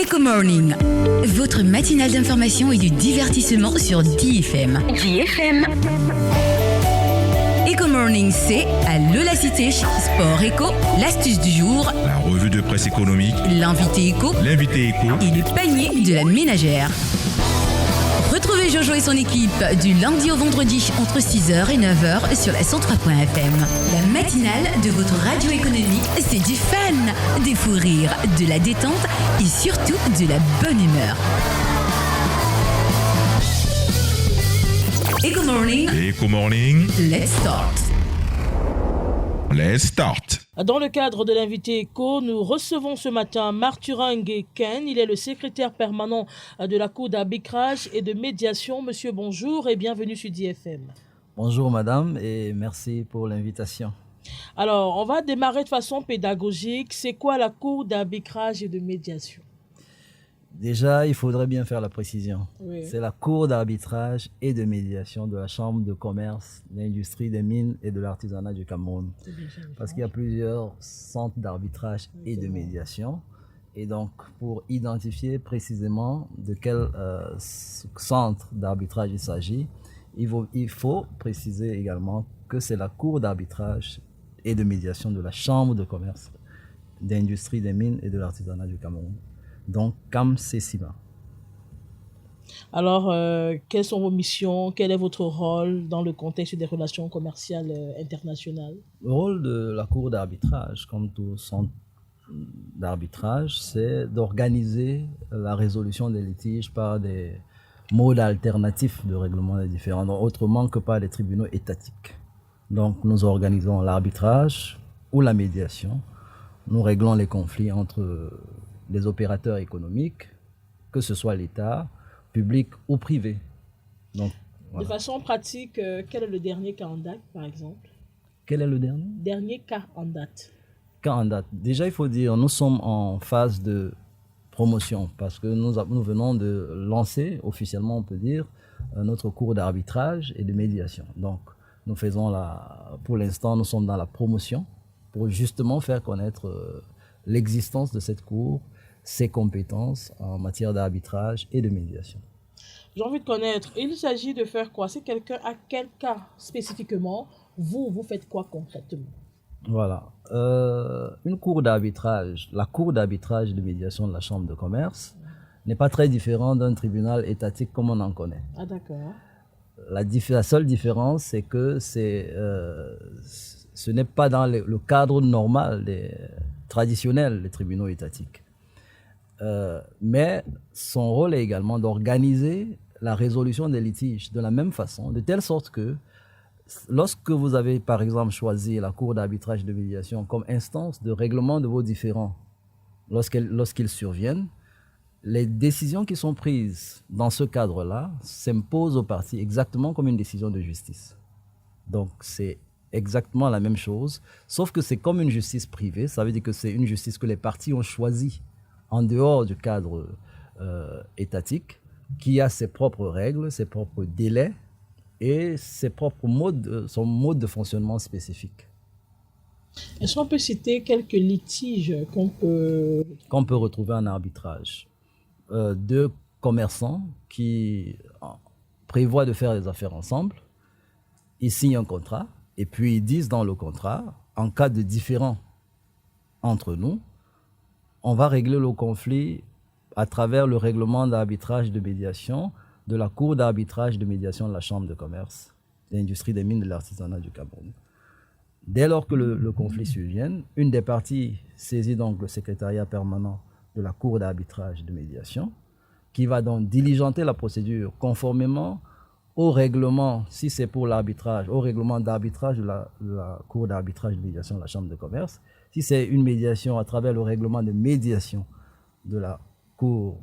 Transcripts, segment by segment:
Eco Morning, votre matinale d'information et de divertissement sur DFM. DFM. Eco Morning, c'est à l'Holacité, Sport Eco, l'astuce du jour, la revue de presse économique, l'invité éco et le panier de la ménagère. Retrouvez Jojo et son équipe du lundi au vendredi entre 6h et 9h sur la 103.fm. La matinale de votre radio économique, c'est du fun, des fous rires, de la détente et surtout de la bonne humeur. Eco Morning, let's start. Dans le cadre de l'invité éco, nous recevons ce matin Marc Turangue-Ken. Il est le secrétaire permanent de la Cour d'arbitrage et de médiation. Monsieur, bonjour et bienvenue sur DFM. Bonjour madame et merci pour l'invitation. Alors, on va démarrer de façon pédagogique. C'est quoi la Cour d'arbitrage et de médiation? Déjà, il faudrait bien faire la précision. Oui. C'est la Cour d'arbitrage et de médiation de la Chambre de commerce, d'industrie, des mines et de l'artisanat du Cameroun. Parce qu'il y a plusieurs centres d'arbitrage et de médiation. Et donc, pour identifier précisément de quel centre d'arbitrage il s'agit, il faut préciser également que c'est la Cour d'arbitrage et de médiation de la Chambre de commerce, d'industrie, des mines et de l'artisanat du Cameroun. Donc, CAM-CECIMA. Alors, quelles sont vos missions? Quel est votre rôle dans le contexte des relations commerciales internationales? Le rôle de la Cour d'arbitrage, comme tout centre d'arbitrage, c'est d'organiser la résolution des litiges par des modes alternatifs de règlement des différends, donc autrement que par les tribunaux étatiques. Donc, nous organisons l'arbitrage ou la médiation. Nous réglons les conflits entre les opérateurs économiques, que ce soit l'État, public ou privé. Donc, voilà. De façon pratique, quel est le dernier cas en date, par exemple? Quel est le dernier? Dernier cas en date. Cas en date. Déjà, il faut dire, nous sommes en phase de promotion parce que nous venons de lancer, officiellement on peut dire, notre cours d'arbitrage et de médiation. Donc, nous faisons pour l'instant, nous sommes dans la promotion pour justement faire connaître l'existence de cette cour, ses compétences en matière d'arbitrage et de médiation. J'ai envie de connaître, il s'agit de faire quoi? Si quelqu'un a quel cas spécifiquement, vous faites quoi concrètement? Voilà. Une cour d'arbitrage, la cour d'arbitrage et de médiation de la Chambre de commerce n'est pas très différente d'un tribunal étatique comme on en connaît. Ah d'accord. La seule différence, c'est que ce n'est pas dans le cadre normal traditionnel des tribunaux étatiques. Mais son rôle est également d'organiser la résolution des litiges de la même façon, de telle sorte que lorsque vous avez par exemple choisi la Cour d'arbitrage de médiation comme instance de règlement de vos différends, lorsqu'ils surviennent, les décisions qui sont prises dans ce cadre-là s'imposent aux parties exactement comme une décision de justice. Donc c'est exactement la même chose, sauf que c'est comme une justice privée, ça veut dire que c'est une justice que les parties ont choisie en dehors du cadre étatique, qui a ses propres règles, ses propres délais et ses propres son mode de fonctionnement spécifique. Est-ce qu'on peut citer quelques litiges qu'on peut retrouver en arbitrage? Deux commerçants qui prévoient de faire des affaires ensemble, ils signent un contrat et puis ils disent dans le contrat, en cas de différend entre nous, on va régler le conflit à travers le règlement d'arbitrage de médiation de la Cour d'arbitrage de médiation de la Chambre de commerce, d'industrie, des mines et de l'artisanat du Cameroun. Dès lors que le conflit survient, une des parties saisit donc le secrétariat permanent de la Cour d'arbitrage de médiation, qui va donc diligenter la procédure conformément au règlement, si c'est pour l'arbitrage, au règlement d'arbitrage de la Cour d'arbitrage de médiation de la Chambre de commerce. Si c'est une médiation à travers le règlement de médiation de la Cour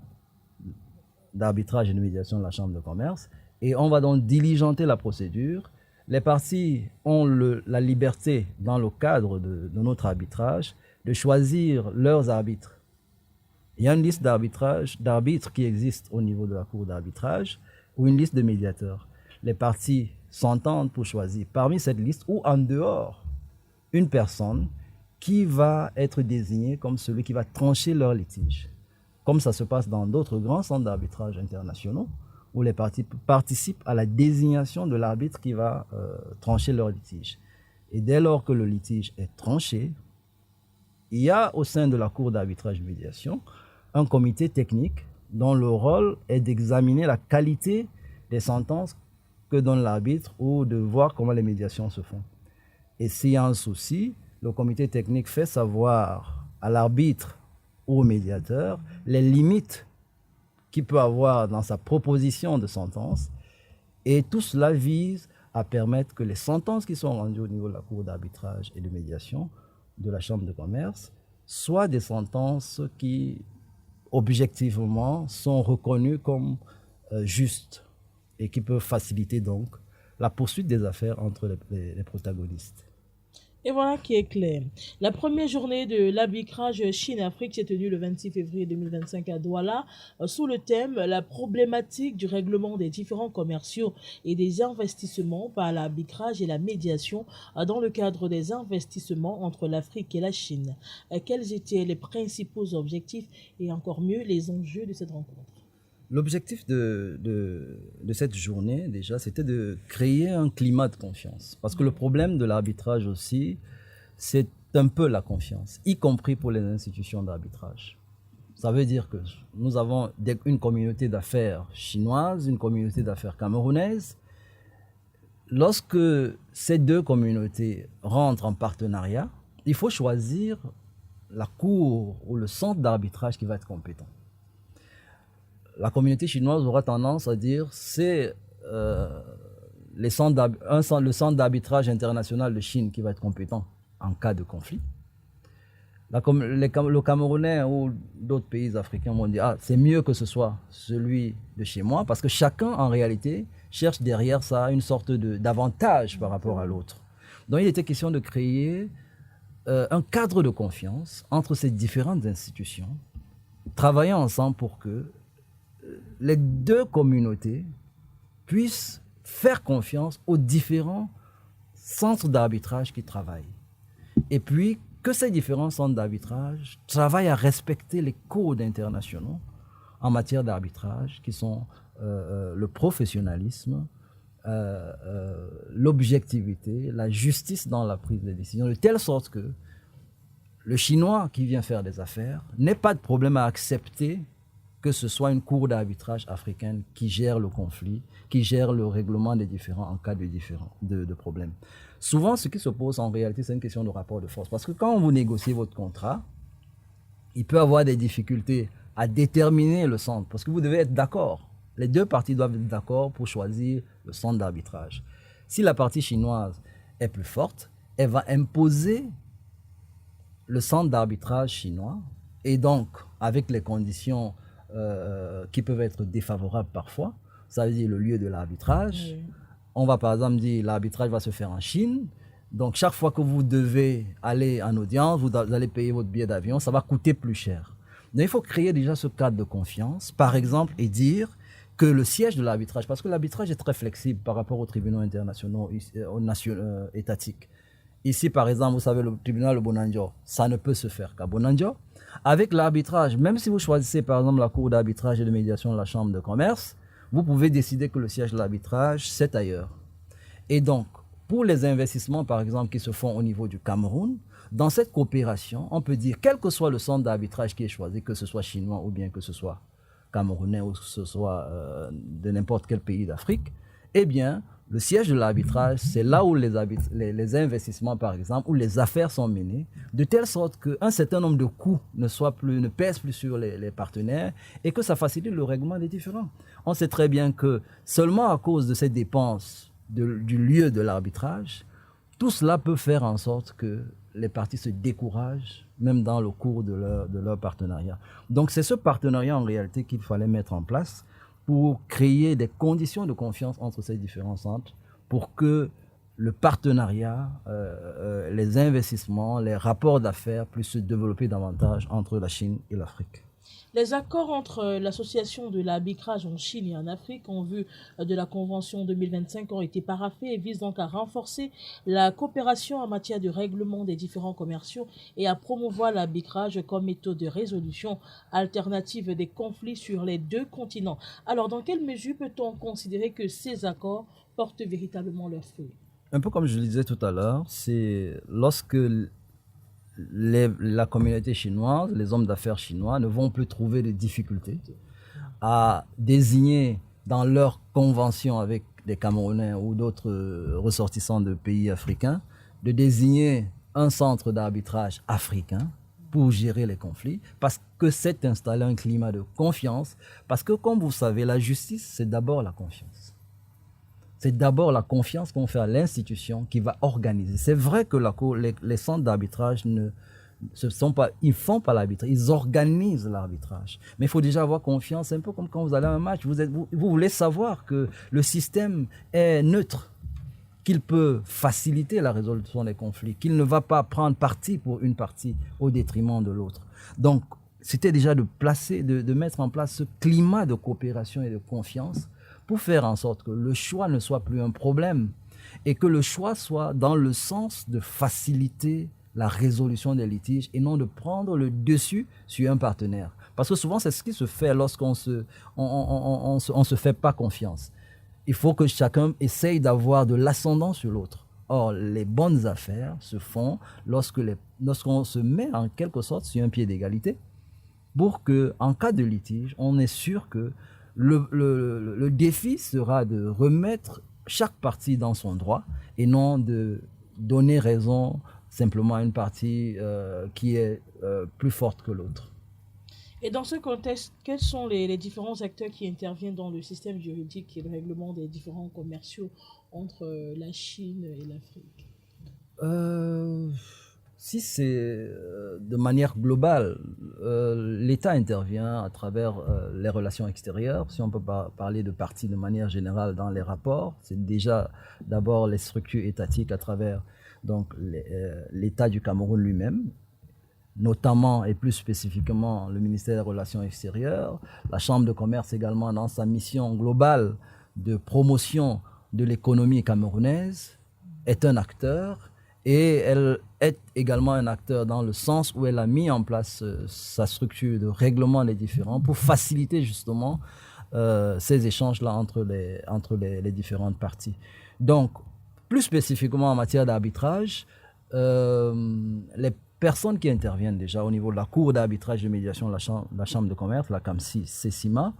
d'arbitrage et de médiation de la Chambre de commerce, et on va donc diligenter la procédure. Les parties ont la liberté, dans le cadre de notre arbitrage, de choisir leurs arbitres. Il y a une liste d'arbitres qui existe au niveau de la Cour d'arbitrage, ou une liste de médiateurs. Les parties s'entendent pour choisir parmi cette liste ou en dehors une personne qui va être désignée comme celui qui va trancher leur litige. comme ça se passe dans d'autres grands centres d'arbitrage internationaux, où les parties participent à la désignation de l'arbitre qui va trancher leur litige. Et dès lors que le litige est tranché, il y a au sein de la Cour d'arbitrage de médiation un comité technique dont le rôle est d'examiner la qualité des sentences que donne l'arbitre ou de voir comment les médiations se font. Et s'il y a un souci, le comité technique fait savoir à l'arbitre ou au médiateur les limites qu'il peut avoir dans sa proposition de sentence. Et tout cela vise à permettre que les sentences qui sont rendues au niveau de la Cour d'arbitrage et de médiation de la Chambre de commerce soient des sentences qui, objectivement, sont reconnues comme justes et qui peuvent faciliter donc la poursuite des affaires entre les protagonistes. Et voilà qui est clair. La première journée de l'arbitrage Chine-Afrique s'est tenue le 26 février 2025 à Douala sous le thème « La problématique du règlement des différends commerciaux et des investissements par l'arbitrage et la médiation dans le cadre des investissements entre l'Afrique et la Chine ». Quels étaient les principaux objectifs et encore mieux les enjeux de cette rencontre? L'objectif de cette journée, déjà, c'était de créer un climat de confiance. Parce que le problème de l'arbitrage aussi, c'est un peu la confiance, y compris pour les institutions d'arbitrage. Ça veut dire que nous avons une communauté d'affaires chinoise, une communauté d'affaires camerounaise. Lorsque ces deux communautés rentrent en partenariat, il faut choisir la cour ou le centre d'arbitrage qui va être compétent. La communauté chinoise aura tendance à dire c'est le centre d'arbitrage international de Chine qui va être compétent en cas de conflit. Le Camerounais ou d'autres pays africains vont dire c'est mieux que ce soit celui de chez moi, parce que chacun en réalité cherche derrière ça une sorte d'avantage par rapport à l'autre. Donc il était question de créer un cadre de confiance entre ces différentes institutions, travailler ensemble pour que les deux communautés puissent faire confiance aux différents centres d'arbitrage qui travaillent. Et puis, que ces différents centres d'arbitrage travaillent à respecter les codes internationaux en matière d'arbitrage, qui sont le professionnalisme, l'objectivité, la justice dans la prise de décision, de telle sorte que le Chinois qui vient faire des affaires n'ait pas de problème à accepter que ce soit une cour d'arbitrage africaine qui gère le conflit, qui gère le règlement des différends en cas de problèmes. Souvent, ce qui se pose en réalité, c'est une question de rapport de force. Parce que quand vous négociez votre contrat, il peut y avoir des difficultés à déterminer le centre. Parce que vous devez être d'accord. Les deux parties doivent être d'accord pour choisir le centre d'arbitrage. Si la partie chinoise est plus forte, elle va imposer le centre d'arbitrage chinois. Et donc, avec les conditions qui peuvent être défavorables parfois, ça veut dire le lieu de l'arbitrage. Oui. On va par exemple dire l'arbitrage va se faire en Chine, donc chaque fois que vous devez aller en audience, vous allez payer votre billet d'avion, ça va coûter plus cher. Donc il faut créer déjà ce cadre de confiance, par exemple, et dire que le siège de l'arbitrage, parce que l'arbitrage est très flexible par rapport aux tribunaux internationaux, aux étatiques. Ici, par exemple, vous savez, le tribunal de Bonanjo, ça ne peut se faire qu'à Bonanjo. Avec l'arbitrage, même si vous choisissez par exemple la cour d'arbitrage et de médiation de la Chambre de commerce, vous pouvez décider que le siège de l'arbitrage, c'est ailleurs. Et donc, pour les investissements par exemple qui se font au niveau du Cameroun, dans cette coopération, on peut dire, quel que soit le centre d'arbitrage qui est choisi, que ce soit chinois ou bien que ce soit camerounais ou que ce soit de n'importe quel pays d'Afrique, eh bien, le siège de l'arbitrage, c'est là où les investissements, par exemple, où les affaires sont menées, de telle sorte qu'un certain nombre de coûts ne pèsent plus sur les partenaires et que ça facilite le règlement des différends. On sait très bien que seulement à cause de ces dépenses du lieu de l'arbitrage, tout cela peut faire en sorte que les parties se découragent, même dans le cours de leur partenariat. Donc c'est ce partenariat en réalité qu'il fallait mettre en place pour créer des conditions de confiance entre ces différents centres, pour que le partenariat, les investissements, les rapports d'affaires puissent se développer davantage entre la Chine et l'Afrique. Les accords entre l'association de l'arbitrage en Chine et en Afrique en vue de la Convention 2025 ont été paraphés et visent donc à renforcer la coopération en matière de règlement des différends commerciaux et à promouvoir l'arbitrage comme méthode de résolution alternative des conflits sur les deux continents. Alors, dans quelle mesure peut-on considérer que ces accords portent véritablement leurs fruits? Un peu comme je le disais tout à l'heure, c'est lorsque la communauté chinoise, les hommes d'affaires chinois ne vont plus trouver de difficultés à désigner dans leur convention avec des Camerounais ou d'autres ressortissants de pays africains, de désigner un centre d'arbitrage africain pour gérer les conflits, parce que c'est installé un climat de confiance, parce que comme vous savez, la justice, c'est d'abord la confiance. C'est d'abord la confiance qu'on fait à l'institution qui va organiser. C'est vrai que les centres d'arbitrage ils font pas l'arbitrage, ils organisent l'arbitrage. Mais il faut déjà avoir confiance, c'est un peu comme quand vous allez à un match, vous voulez savoir que le système est neutre, qu'il peut faciliter la résolution des conflits, qu'il ne va pas prendre parti pour une partie au détriment de l'autre. Donc, c'était déjà de mettre en place ce climat de coopération et de confiance pour faire en sorte que le choix ne soit plus un problème et que le choix soit dans le sens de faciliter la résolution des litiges et non de prendre le dessus sur un partenaire. Parce que souvent, c'est ce qui se fait lorsqu'on on se fait pas confiance. Il faut que chacun essaye d'avoir de l'ascendant sur l'autre. Or, les bonnes affaires se font lorsqu'on se met en quelque sorte sur un pied d'égalité pour qu'en cas de litige, on est sûr que le défi sera de remettre chaque partie dans son droit et non de donner raison simplement à une partie qui est plus forte que l'autre. Et dans ce contexte, quels sont les différents acteurs qui interviennent dans le système juridique et le règlement des différends commerciaux entre la Chine et l'Afrique? Si c'est de manière globale, l'État intervient à travers les relations extérieures. Si on peut parler de parties de manière générale dans les rapports, c'est déjà d'abord les structures étatiques à travers donc l'État du Cameroun lui-même, notamment et plus spécifiquement le ministère des Relations extérieures, la Chambre de commerce également dans sa mission globale de promotion de l'économie camerounaise est un acteur. Et elle est également un acteur dans le sens où elle a mis en place sa structure de règlement des différends pour faciliter justement ces échanges-là entre les différentes parties. Donc, plus spécifiquement en matière d'arbitrage, les personnes qui interviennent déjà au niveau de la Cour d'arbitrage de médiation, la Chambre de commerce, la CAMSI-CECIMA,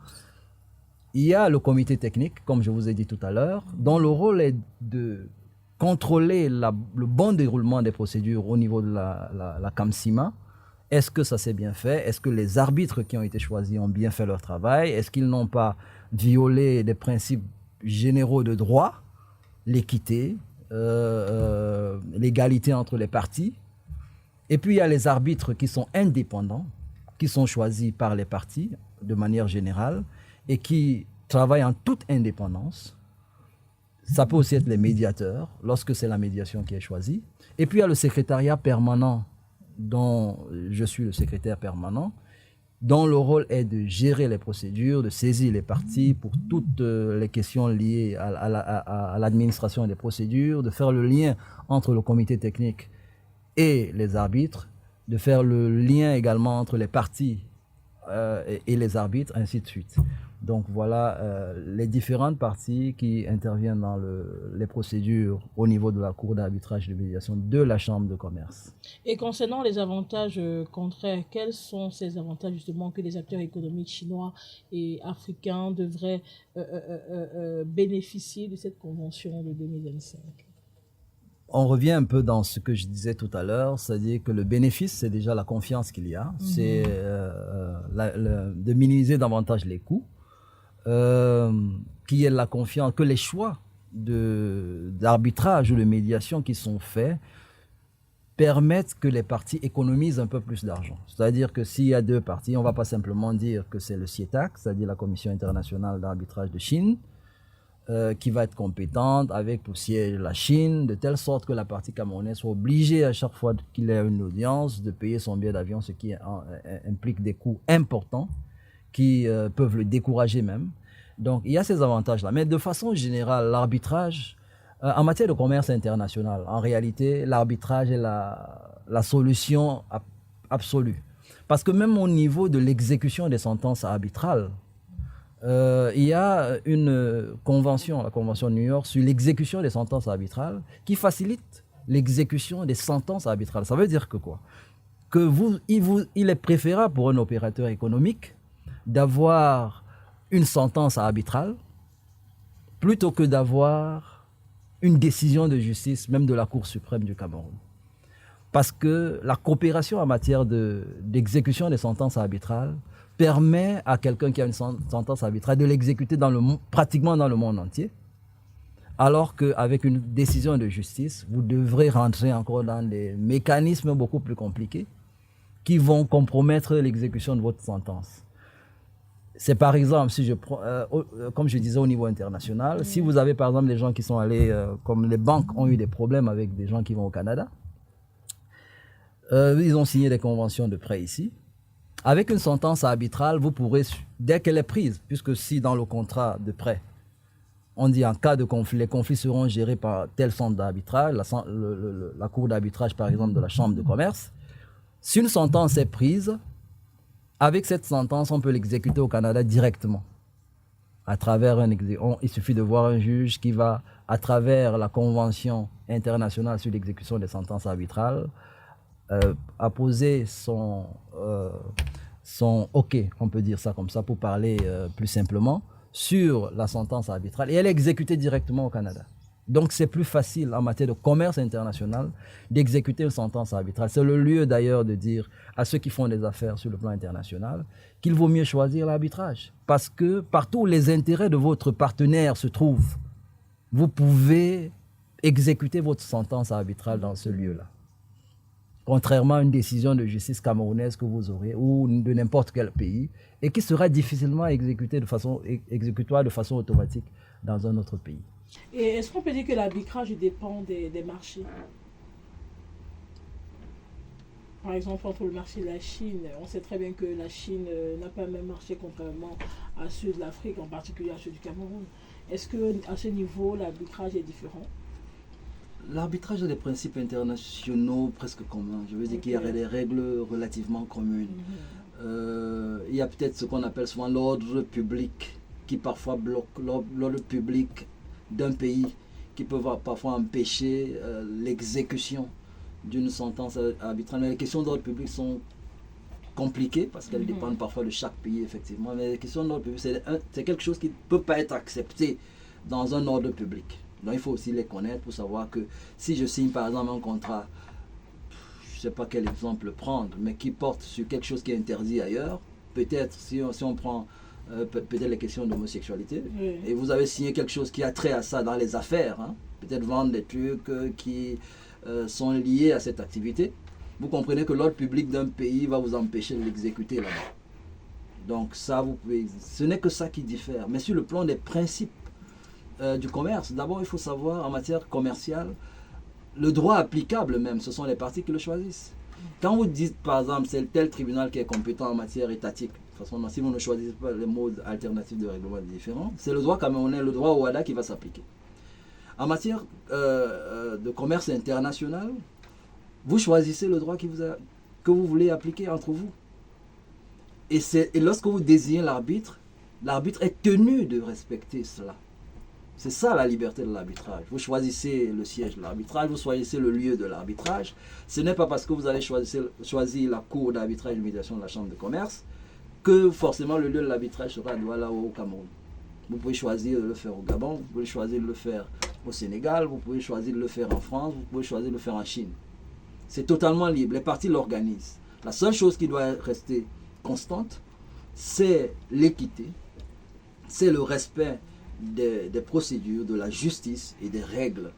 il y a le comité technique, comme je vous ai dit tout à l'heure, dont le rôle est de contrôler le bon déroulement des procédures au niveau de la CAMSIMA. Est-ce que ça s'est bien fait? Est-ce que les arbitres qui ont été choisis ont bien fait leur travail? Est-ce qu'ils n'ont pas violé des principes généraux de droit, l'équité, l'égalité entre les parties? Et puis il y a les arbitres qui sont indépendants, qui sont choisis par les parties de manière générale et qui travaillent en toute indépendance. Ça peut aussi être les médiateurs, lorsque c'est la médiation qui est choisie. Et puis il y a le secrétariat permanent, dont je suis le secrétaire permanent, dont le rôle est de gérer les procédures, de saisir les parties pour toutes les questions liées à l'administration des procédures, de faire le lien entre le comité technique et les arbitres, de faire le lien également entre les parties et les arbitres, ainsi de suite. Donc voilà les différentes parties qui interviennent dans les procédures au niveau de la Cour d'arbitrage de médiation de la Chambre de commerce. Et concernant les avantages contraires, quels sont ces avantages justement que les acteurs économiques chinois et africains devraient bénéficier de cette convention de 2025? On revient un peu dans ce que je disais tout à l'heure, c'est-à-dire que le bénéfice, c'est déjà la confiance qu'il y a, c'est de minimiser davantage les coûts, qu'il y ait la confiance, que les choix d'arbitrage ou de médiation qui sont faits permettent que les parties économisent un peu plus d'argent. C'est-à-dire que s'il y a deux parties, on ne va pas simplement dire que c'est le CIETAC, c'est-à-dire la Commission internationale d'arbitrage de Chine, qui va être compétente avec pour siège la Chine, de telle sorte que la partie camerounaise soit obligée à chaque fois qu'il ait une audience de payer son billet d'avion, ce qui implique des coûts importants qui peuvent le décourager même. Donc il y a ces avantages-là. Mais de façon générale, l'arbitrage, en matière de commerce international, en réalité, l'arbitrage est la solution absolue. Parce que même au niveau de l'exécution des sentences arbitrales, il y a une convention, la convention de New York, sur l'exécution des sentences arbitrales qui facilite l'exécution des sentences arbitrales. Ça veut dire que quoi? Il est préférable pour un opérateur économique d'avoir une sentence arbitrale plutôt que d'avoir une décision de justice, même de la Cour suprême du Cameroun. Parce que la coopération en matière d'exécution des sentences arbitrales permet à quelqu'un qui a une sentence arbitrale de l'exécuter pratiquement dans le monde entier, alors qu'avec une décision de justice, vous devrez rentrer encore dans des mécanismes beaucoup plus compliqués qui vont compromettre l'exécution de votre sentence. C'est par exemple, si je prends, comme je disais au niveau international, si vous avez par exemple des gens qui sont allés, comme les banques ont eu des problèmes avec des gens qui vont au Canada, ils ont signé des conventions de prêt ici. Avec une sentence arbitrale, vous pourrez, dès qu'elle est prise, puisque si dans le contrat de prêt, on dit en cas de conflit, les conflits seront gérés par tel centre d'arbitrage, la cour d'arbitrage par exemple de la chambre de commerce, si une sentence est prise, avec cette sentence, on peut l'exécuter au Canada directement. À travers il suffit de voir un juge qui va, à travers la Convention internationale sur l'exécution des sentences arbitrales, apposer son OK, on peut dire ça comme ça pour parler plus simplement, sur la sentence arbitrale et elle est exécutée directement au Canada. Donc c'est plus facile en matière de commerce international d'exécuter une sentence arbitrale. C'est le lieu d'ailleurs de dire à ceux qui font des affaires sur le plan international qu'il vaut mieux choisir l'arbitrage. Parce que partout où les intérêts de votre partenaire se trouvent, vous pouvez exécuter votre sentence arbitrale dans ce lieu-là. Contrairement à une décision de justice camerounaise que vous aurez ou de n'importe quel pays et qui sera difficilement exécutoire de façon automatique dans un autre pays. Et est-ce qu'on peut dire que l'arbitrage dépend des marchés? Par exemple, entre le marché de la Chine, on sait très bien que la Chine n'a pas le même marché contrairement à ceux de l'Afrique, en particulier à ceux du Cameroun. Est-ce qu'à ce niveau, l'arbitrage est différent? L'arbitrage a des principes internationaux presque communs. Je veux dire qu'il y a des règles relativement communes. Il y a peut-être ce qu'on appelle souvent l'ordre public qui parfois bloque l'ordre public d'un pays, qui peut parfois empêcher l'exécution d'une sentence arbitrale. Mais les questions d'ordre public sont compliquées parce qu'elles dépendent parfois de chaque pays, effectivement. Mais les questions d'ordre public, c'est quelque chose qui ne peut pas être accepté dans un ordre public. Donc il faut aussi les connaître pour savoir que si je signe par exemple un contrat, je ne sais pas quel exemple prendre, mais qui porte sur quelque chose qui est interdit ailleurs, peut-être si on prend peut-être les questions d'homosexualité, et vous avez signé quelque chose qui a trait à ça dans les affaires, peut-être vendre des trucs qui sont liés à cette activité, vous comprenez que l'ordre public d'un pays va vous empêcher de l'exécuter là-bas. Donc ça, ce n'est que ça qui diffère. Mais sur le plan des principes du commerce, d'abord il faut savoir en matière commerciale, le droit applicable même, ce sont les parties qui le choisissent. Quand vous dites par exemple c'est tel tribunal qui est compétent en matière étatique, de toute façon si vous ne choisissez pas les modes alternatifs de règlement différents, c'est le droit camerounais, le droit OHADA qui va s'appliquer. En matière de commerce international, vous choisissez le droit que vous voulez appliquer entre vous. Et lorsque vous désignez l'arbitre est tenu de respecter cela. C'est ça la liberté de l'arbitrage. Vous choisissez le siège de l'arbitrage, vous choisissez le lieu de l'arbitrage. Ce n'est pas parce que vous avez choisi la cour d'arbitrage et de médiation de la chambre de commerce que forcément le lieu de l'arbitrage sera à Douala ou au Cameroun. Vous pouvez choisir de le faire au Gabon, vous pouvez choisir de le faire au Sénégal, vous pouvez choisir de le faire en France, vous pouvez choisir de le faire en Chine. C'est totalement libre, les parties l'organisent. La seule chose qui doit rester constante, c'est l'équité, c'est le respect des procédures, de la justice et des règles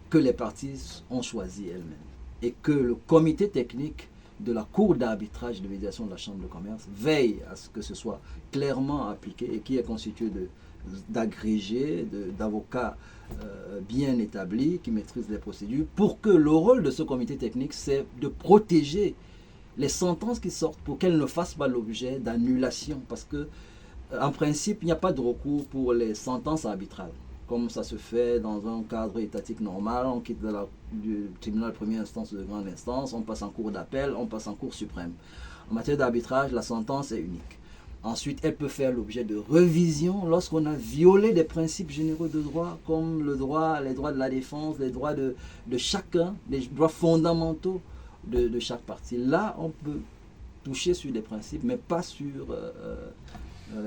que les parties ont choisies elles-mêmes. Et que le comité technique de la cour d'arbitrage de médiation de la chambre de commerce veille à ce que ce soit clairement appliqué et qui est constitué de d'agrégés, d'avocats bien établis qui maîtrisent les procédures, pour que le rôle de ce comité technique, c'est de protéger les sentences qui sortent pour qu'elles ne fassent pas l'objet d'annulation. Parce que, en principe, il n'y a pas de recours pour les sentences arbitrales, comme ça se fait dans un cadre étatique normal. On quitte du tribunal de première instance ou de grande instance, on passe en cour d'appel, on passe en cour suprême. En matière d'arbitrage, la sentence est unique. Ensuite, elle peut faire l'objet de révision lorsqu'on a violé des principes généraux de droit, comme les droits de la défense, les droits de chacun, les droits fondamentaux de chaque partie. Là, on peut toucher sur des principes, mais pas sur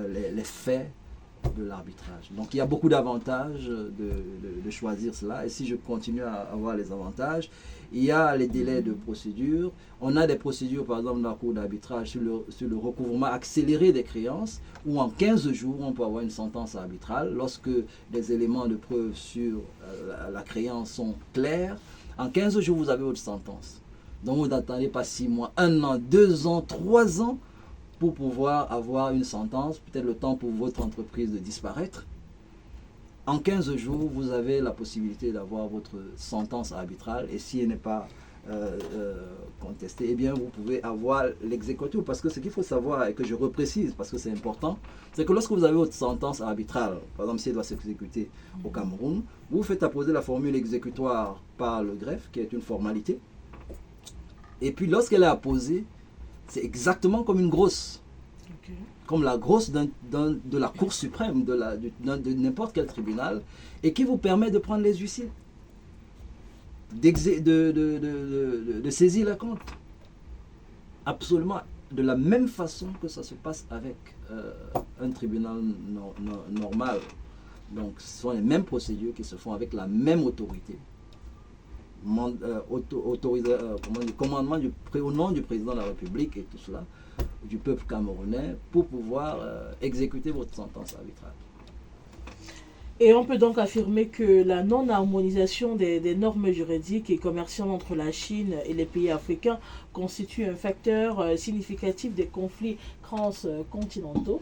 les faits de l'arbitrage. Donc il y a beaucoup d'avantages de choisir cela. Et si je continue à avoir les avantages, il y a les délais de procédure. On a des procédures, par exemple, dans la cour d'arbitrage sur le recouvrement accéléré des créances, où en 15 jours, on peut avoir une sentence arbitrale lorsque les éléments de preuve sur la créance sont clairs. En 15 jours, vous avez votre sentence. Donc vous n'attendez pas 6 mois, 1 an, 2 ans, 3 ans pour pouvoir avoir une sentence, peut-être le temps pour votre entreprise de disparaître. En 15 jours, vous avez la possibilité d'avoir votre sentence arbitrale, et si elle n'est pas contestée, eh bien vous pouvez avoir l'exécutif. Parce que ce qu'il faut savoir, et que je reprécise parce que c'est important, c'est que lorsque vous avez votre sentence arbitrale, par exemple si elle doit s'exécuter au Cameroun, vous faites apposer la formule exécutoire par le greffe, qui est une formalité, et puis lorsqu'elle est apposée, c'est exactement comme une grosse. Okay. Comme la grosse de la Cour suprême, de n'importe quel tribunal, et qui vous permet de prendre les huissiers, de saisir la compte. Absolument de la même façon que ça se passe avec un tribunal normal. Donc ce sont les mêmes procédures qui se font avec la même autorité. Commandement au nom du président de la République et tout cela, du peuple camerounais, pour pouvoir exécuter votre sentence arbitrale. Et on peut donc affirmer que la non-harmonisation des normes juridiques et commerciales entre la Chine et les pays africains constitue un facteur significatif des conflits transcontinentaux.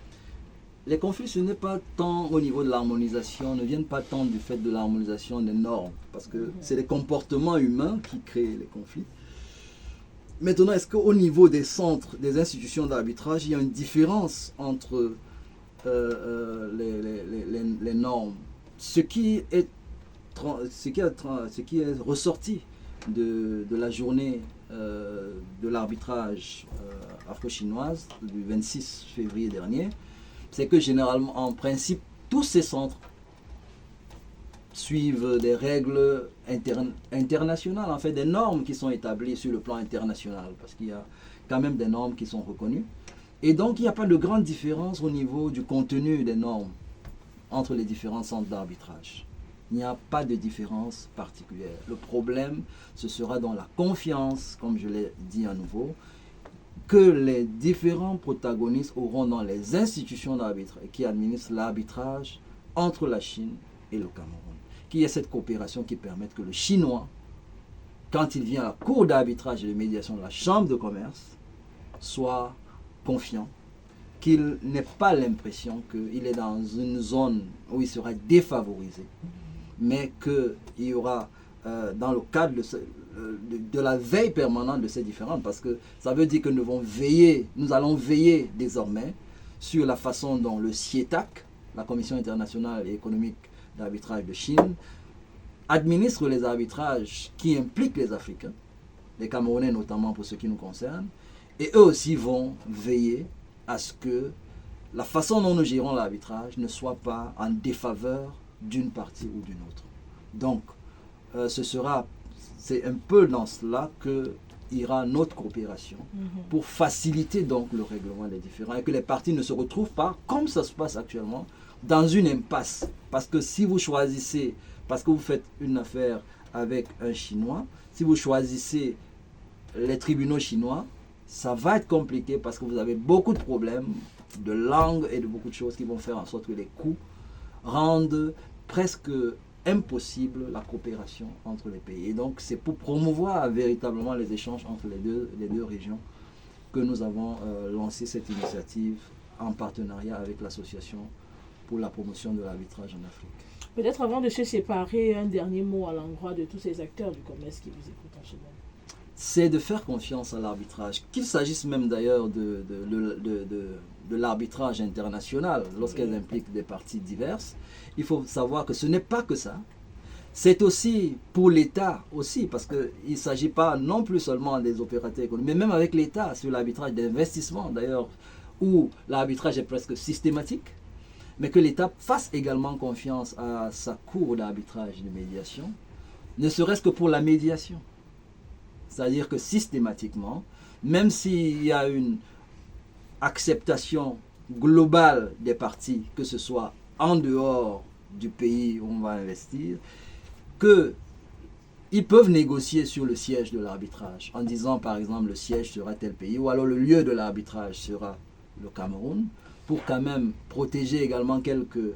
Les conflits, ce n'est pas tant au niveau de l'harmonisation, ne viennent pas tant du fait de l'harmonisation des normes, parce que c'est les comportements humains qui créent les conflits. Maintenant, est-ce qu'au niveau des centres, des institutions d'arbitrage, il y a une différence entre les normes? Ce qui est ressorti de la journée de l'arbitrage afro-chinoise du 26 février dernier, c'est que généralement, en principe, tous ces centres suivent des règles internationales, en fait, des normes qui sont établies sur le plan international, parce qu'il y a quand même des normes qui sont reconnues. Et donc, il n'y a pas de grande différence au niveau du contenu des normes entre les différents centres d'arbitrage. Il n'y a pas de différence particulière. Le problème, ce sera dans la confiance, comme je l'ai dit à nouveau, que les différents protagonistes auront dans les institutions d'arbitrage qui administrent l'arbitrage entre la Chine et le Cameroun. Qu'il y ait cette coopération qui permette que le Chinois, quand il vient à la cour d'arbitrage et de médiation de la Chambre de commerce, soit confiant, qu'il n'ait pas l'impression qu'il est dans une zone où il sera défavorisé, mais qu'il y aura, dans le cadre de la veille permanente de ces différentes, parce que ça veut dire que nous allons veiller désormais sur la façon dont le CIETAC, la Commission internationale et économique d'arbitrage de Chine, administre les arbitrages qui impliquent les Africains, les Camerounais notamment pour ce qui nous concerne, et eux aussi vont veiller à ce que la façon dont nous gérons l'arbitrage ne soit pas en défaveur d'une partie ou d'une autre. Donc, c'est un peu dans cela que ira notre coopération pour faciliter donc le règlement des différends et que les parties ne se retrouvent pas, comme ça se passe actuellement, dans une impasse. Parce que si vous choisissez, parce que vous faites une affaire avec un Chinois, si vous choisissez les tribunaux chinois, ça va être compliqué parce que vous avez beaucoup de problèmes de langue et de beaucoup de choses qui vont faire en sorte que les coûts rendent presque impossible la coopération entre les pays. Et donc c'est pour promouvoir véritablement les échanges entre les deux régions que nous avons lancé cette initiative en partenariat avec l'association pour la promotion de l'arbitrage en Afrique. Peut-être avant de se séparer, un dernier mot à l'endroit de tous ces acteurs du commerce qui vous écoutent en ce moment. C'est de faire confiance à l'arbitrage, qu'il s'agisse même d'ailleurs de l'arbitrage international, lorsqu'elles impliquent des parties diverses. Il faut savoir que ce n'est pas que ça. C'est aussi pour l'État aussi, parce qu'il ne s'agit pas non plus seulement des opérateurs économiques, mais même avec l'État sur l'arbitrage d'investissement d'ailleurs, où l'arbitrage est presque systématique, mais que l'État fasse également confiance à sa cour d'arbitrage de médiation, ne serait-ce que pour la médiation. C'est-à-dire que systématiquement, même s'il y a une acceptation globale des parties, que ce soit en dehors du pays où on va investir, qu'ils peuvent négocier sur le siège de l'arbitrage, en disant par exemple le siège sera tel pays, ou alors le lieu de l'arbitrage sera le Cameroun, pour quand même protéger également quelques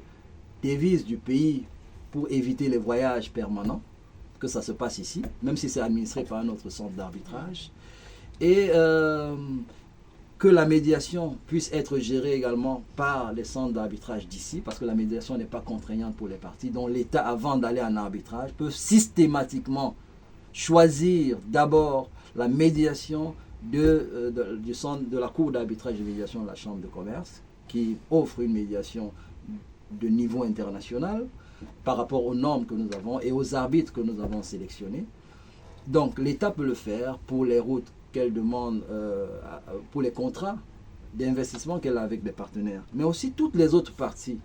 devises du pays pour éviter les voyages permanents, que ça se passe ici, même si c'est administré par un autre centre d'arbitrage, et que la médiation puisse être gérée également par les centres d'arbitrage d'ici, parce que la médiation n'est pas contraignante pour les parties, donc l'État, avant d'aller en arbitrage, peut systématiquement choisir d'abord la médiation du centre de la cour d'arbitrage de médiation de la Chambre de commerce, qui offre une médiation de niveau international, par rapport aux normes que nous avons et aux arbitres que nous avons sélectionnés. Donc l'État peut le faire pour les routes qu'elle demande, pour les contrats d'investissement qu'elle a avec des partenaires, mais aussi toutes les autres parties,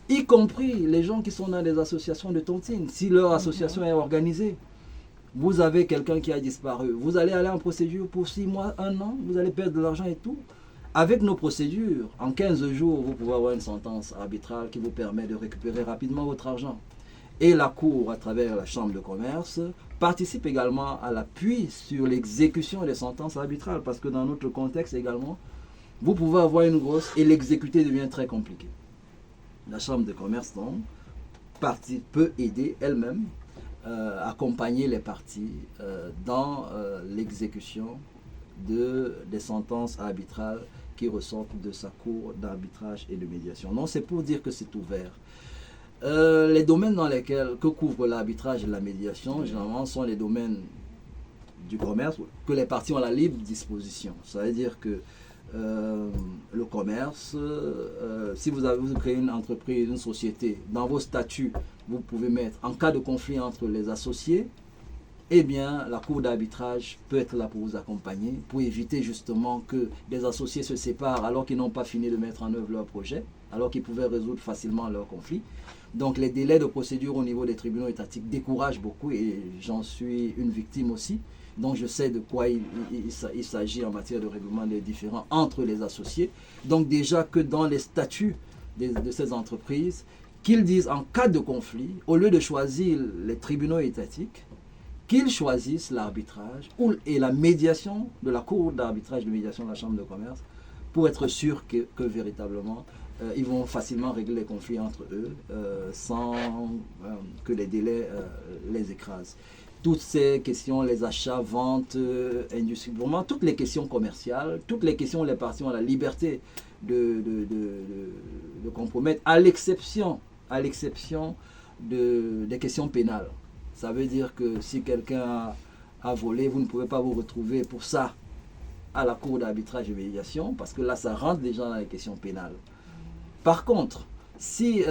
y compris les gens qui sont dans des associations de tontine. Si leur association est organisée, vous avez quelqu'un qui a disparu, vous allez aller en procédure pour 6 mois, 1 an, vous allez perdre de l'argent et tout. Avec nos procédures, en 15 jours, vous pouvez avoir une sentence arbitrale qui vous permet de récupérer rapidement votre argent. Et la Cour, à travers la Chambre de commerce, participe également à l'appui sur l'exécution des sentences arbitrales, parce que dans notre contexte également, vous pouvez avoir une grosse et l'exécuter devient très compliqué. La Chambre de commerce, donc, peut aider elle-même, accompagner les parties dans l'exécution des sentences arbitrales qui ressortent de sa cour d'arbitrage et de médiation. Non, c'est pour dire que c'est ouvert. Les domaines que couvre l'arbitrage et la médiation, généralement, sont les domaines du commerce, que les parties ont la libre disposition. Ça veut dire que le commerce, si vous créez une entreprise, une société, dans vos statuts, vous pouvez mettre, en cas de conflit entre les associés, eh bien, la cour d'arbitrage peut être là pour vous accompagner, pour éviter justement que des associés se séparent alors qu'ils n'ont pas fini de mettre en œuvre leur projet, alors qu'ils pouvaient résoudre facilement leur conflit. Donc, les délais de procédure au niveau des tribunaux étatiques découragent beaucoup et j'en suis une victime aussi. Donc, je sais de quoi il s'agit en matière de règlement des différends entre les associés. Donc, déjà que dans les statuts de ces entreprises, qu'ils disent en cas de conflit, au lieu de choisir les tribunaux étatiques, qu'ils choisissent l'arbitrage et la médiation de la cour d'arbitrage de médiation de la Chambre de commerce pour être sûr que véritablement ils vont facilement régler les conflits entre eux sans que les délais les écrasent. Toutes ces questions, les achats, ventes, industrie, vraiment toutes les questions commerciales, toutes les questions où les parties ont la liberté de compromettre, à l'exception des questions pénales. Ça veut dire que si quelqu'un a volé, vous ne pouvez pas vous retrouver pour ça à la cour d'arbitrage et médiation, parce que là, ça rentre déjà dans les questions pénales. Par contre, si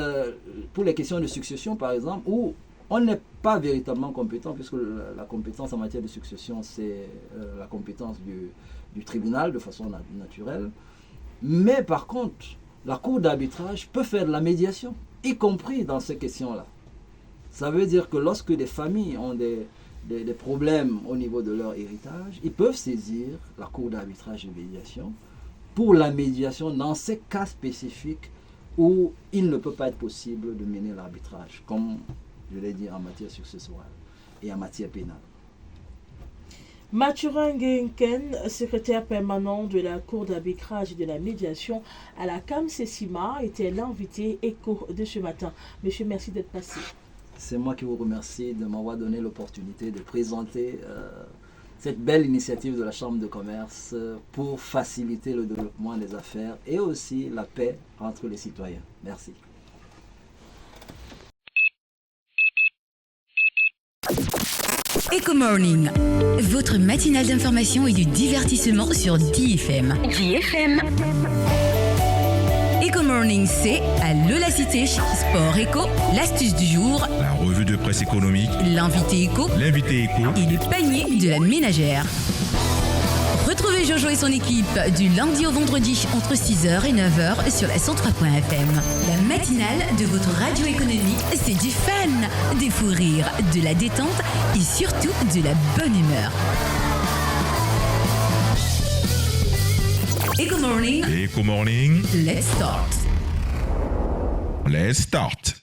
pour les questions de succession, par exemple, où on n'est pas véritablement compétent, puisque la compétence en matière de succession, c'est la compétence du tribunal de façon naturelle, mais par contre, la cour d'arbitrage peut faire de la médiation, y compris dans ces questions-là. Ça veut dire que lorsque des familles ont des problèmes au niveau de leur héritage, ils peuvent saisir la cour d'arbitrage et de médiation pour la médiation dans ces cas spécifiques où il ne peut pas être possible de mener l'arbitrage, comme je l'ai dit en matière successorale et en matière pénale. Mathurin Nguyen, secrétaire permanent de la Cour d'arbitrage et de la médiation à la CAM-CECIMA, était l'invité écho de ce matin. Monsieur, merci d'être passé. C'est moi qui vous remercie de m'avoir donné l'opportunité de présenter cette belle initiative de la Chambre de commerce pour faciliter le développement des affaires et aussi la paix entre les citoyens. Merci. Eco Morning, votre matinale d'information et de divertissement sur DFM. DFM. Eco Morning, c'est à la Cité, Sport Eco, l'astuce du jour, la revue de presse économique, l'invité Eco et le panier de la ménagère. Retrouvez Jojo et son équipe du lundi au vendredi entre 6h et 9h sur la 103.fm. La matinale de votre radio économique, c'est du fun, des fous rires, de la détente et surtout de la bonne humeur. Eco Morning. Eco Morning. Let's start. Let's start.